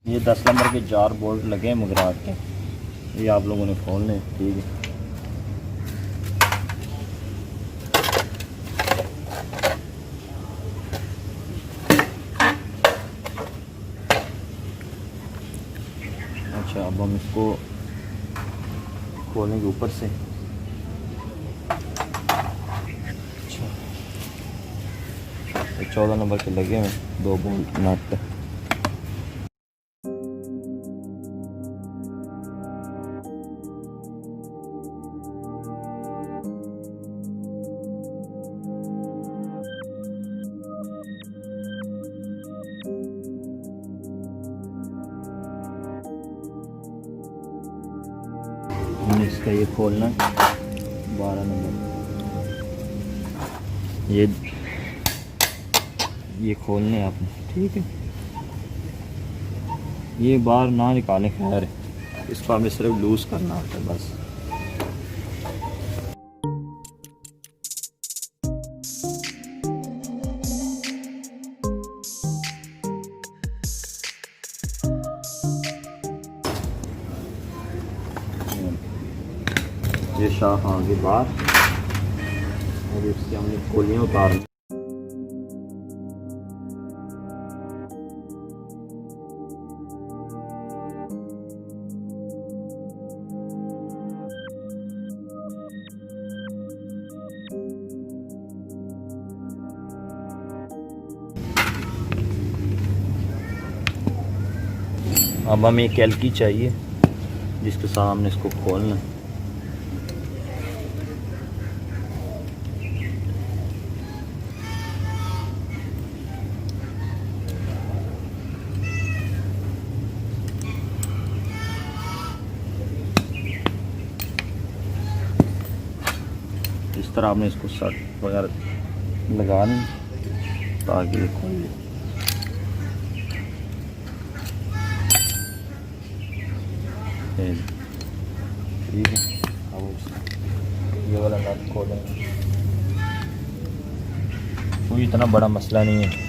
ये 10 नंबर के 4 बोल्ट लगे हैं मुगराट के, ये आप लोगों ने खोलने, ठीक है। अच्छा, अब हम इसको खोलेंगे ऊपर से। अच्छा, 14 नंबर के लगे हुए 2 बोल्ट नट। हमने इसका ये खोलना है 12 नंबर, ये खोलने हैं आपने, ठीक है। ये बाहर ना निकालें, खैर इसको हमें सिर्फ लूज़ करना होता है बस। ये शाख आगे बाहर, और इसकी हमने खोलियाँ उतारनी। अब हमें एक कैल्की चाहिए जिसके सामने इसको खोलना है। इस तरह आपने इसको शर्ट वगैरह लगानी ताकि ये खोल ले। ठीक है, अब ये वाला नट खोलेंगे। कोई इतना बड़ा मसला नहीं है।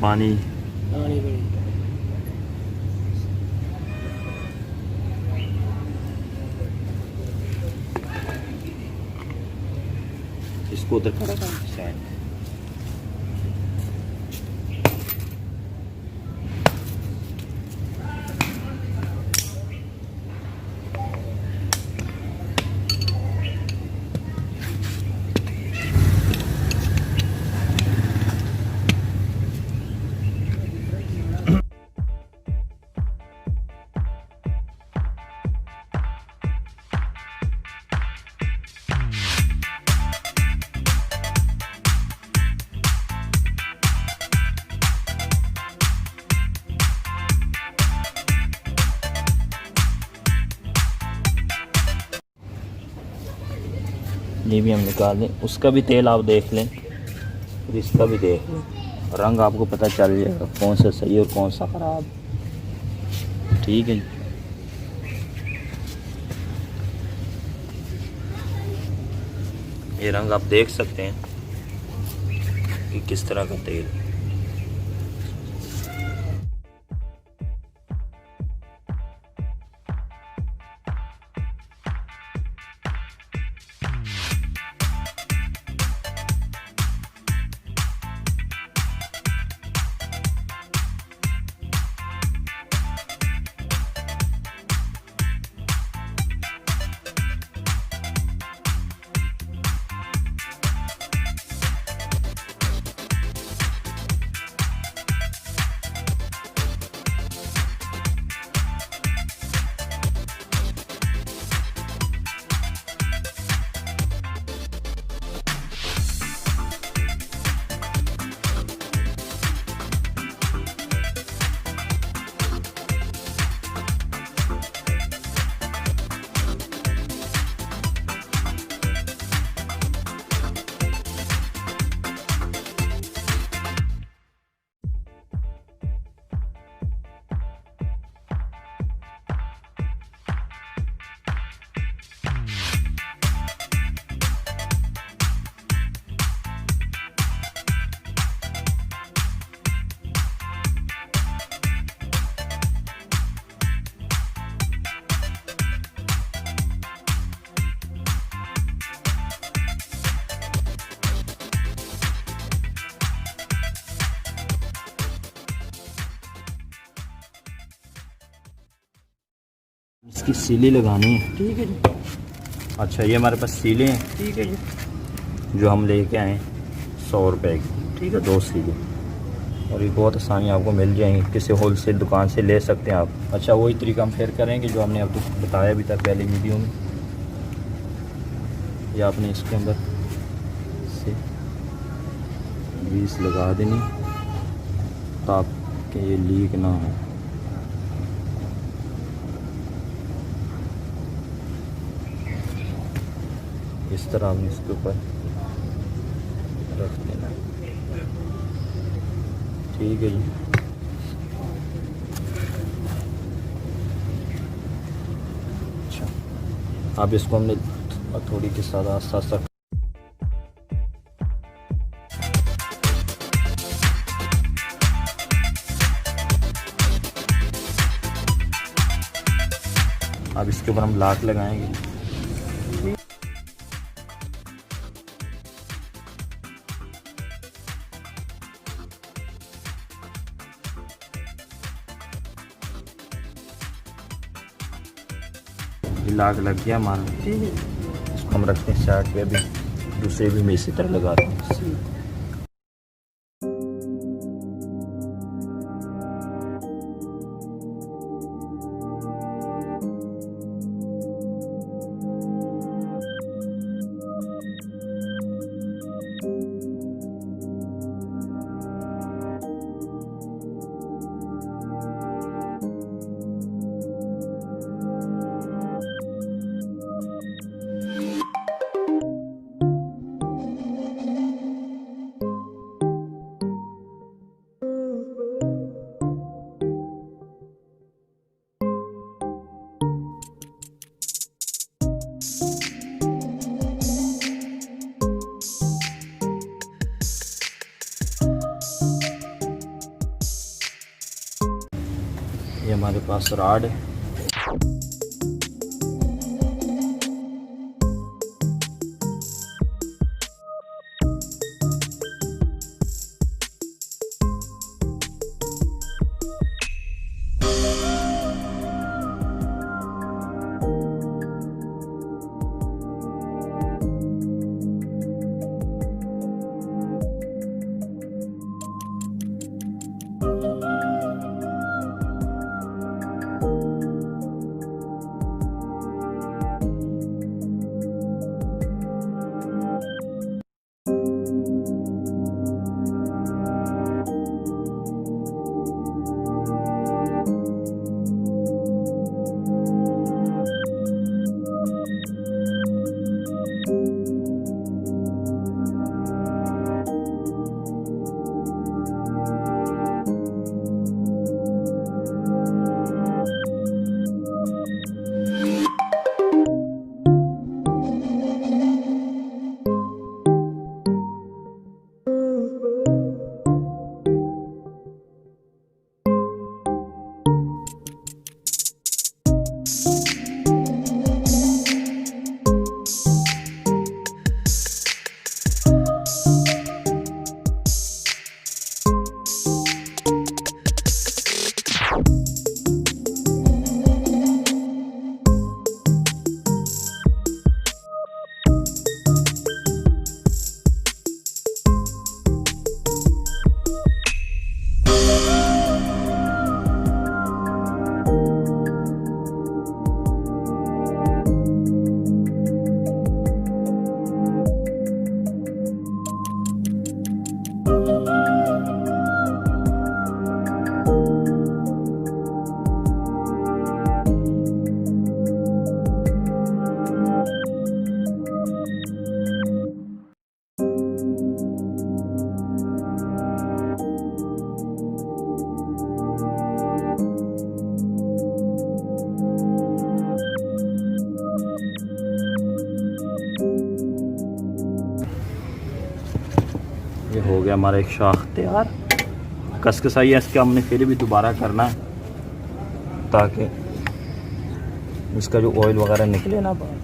पानी इसको उधर खड़ा कर साइड। ये भी हम निकाल दें, उसका भी तेल आप देख लें और इसका भी देख लें, रंग आपको पता चल जाएगा कौन सा सही और कौन सा ख़राब। ठीक है, ये रंग आप देख सकते हैं कि किस तरह का तेल। इसकी सीली लगानी है। ठीक है जी। अच्छा ये हमारे पास सीले हैं। ठीक है जी, जो हम लेके आए 100 रुपये की। ठीक है, 2 सीले, और ये बहुत आसानी आपको मिल जाएंगी, किसी होल सेल दुकान से ले सकते हैं आप। अच्छा वही तरीका हम फिर करेंगे जो हमने आपको बताया भी था पहले वीडियो में। ये आपने इसके अंदर से ग्रीस लगा देनी ताकि ये लीक ना हो। इस तरह आपने इसके ऊपर रख देना। ठीक है जी। अच्छा अब इसको हमने थोड़ी के साथ आस्ता आस्ता अब इसके ऊपर हम लाक लगाएंगे। लाग लग गया हमारा। ठीक है, इसको हम रखते हैं साइड पे। भी दूसरे भी मैं इसी तरह लगाता हूँ। ये हमारे पास राड है। ये हो गया हमारा एक शाख तैयार। कसकसाई है इसके हमने फिर भी दोबारा करना है ताकि इसका जो ऑयल वगैरह निकले ना बाहर।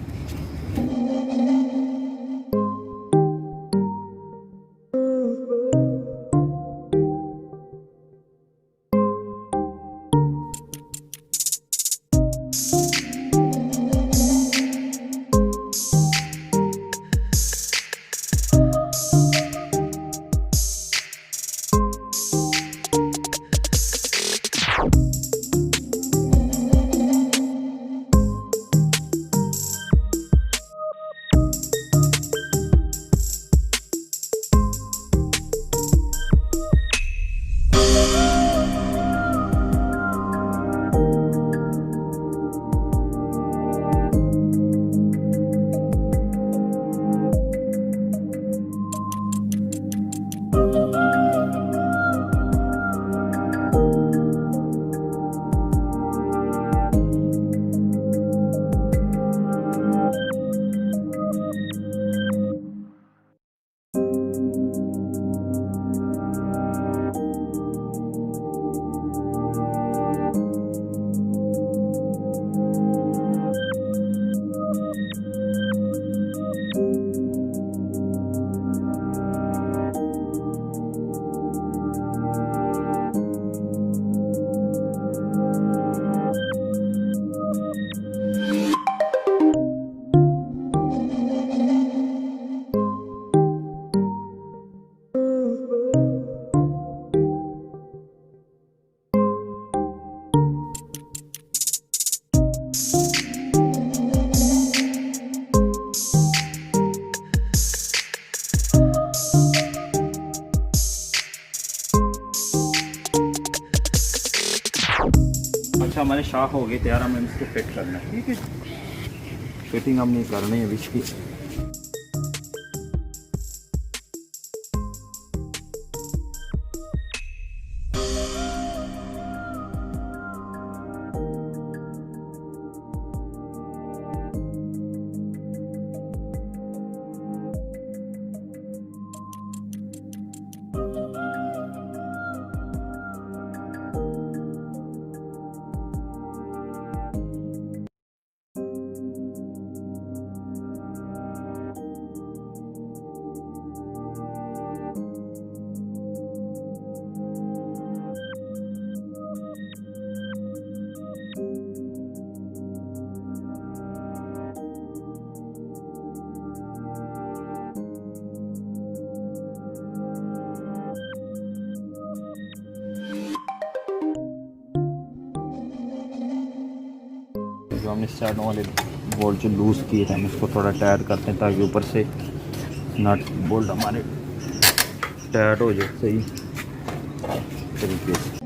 हमारे शाख हो गए तैयार, हमें इसको फिट करना है। ठीक है, फिटिंग हमने करनी है इसकी। जो हमने साइडों वाले बोल्ट जो लूज़ किए थे हम इसको थोड़ा टाइट करते हैं ताकि ऊपर से नट बोल्ट हमारे टाइट हो जाए सही तरीके से।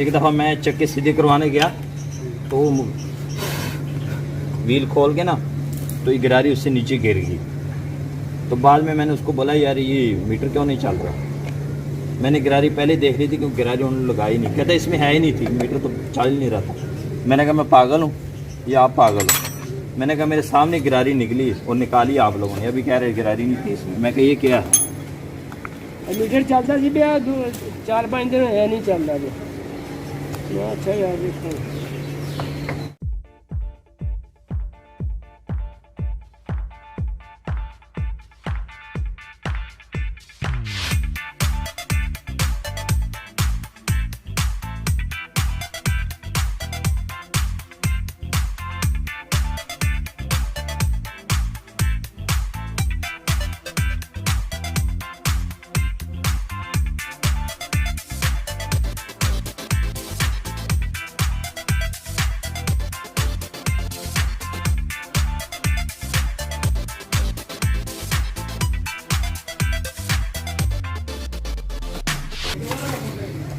एक दफ़ा मैं चक्के सीधे करवाने गया तो व्हील खोल के ना तो ये गिरारी उससे नीचे गिर गई। तो बाद में मैंने उसको बोला यार ये मीटर क्यों नहीं चल रहा। मैंने गिरारी पहले देख ली थी क्योंकि गिरारी उन्होंने लगाई नहीं, कहता इसमें है ही नहीं थी, मीटर तो चल ही नहीं रहा था। मैंने कहा मैं पागल हूँ या आप पागल हो। मैंने कहा मेरे सामने गिरारी निकली और निकाली आप लोगों ने, अभी कह रहे गिरारी नहीं थी इसमें। मैं कहा ये क्या है, मीटर चलता जी भैया 4-5 दिन है नहीं चल रहा। अच्छा यार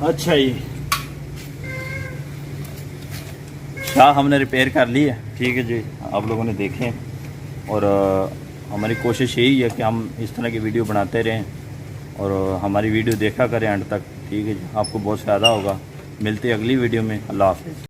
अच्छा जी शाह हमने रिपेयर कर ली है। ठीक है जी, आप लोगों ने देखे और हमारी कोशिश यही है कि हम इस तरह की वीडियो बनाते रहें और हमारी वीडियो देखा करें एंड तक। ठीक है जी, आपको बहुत फ़ायदा होगा। मिलते हैं अगली वीडियो में। अल्लाह हाफ़िज़।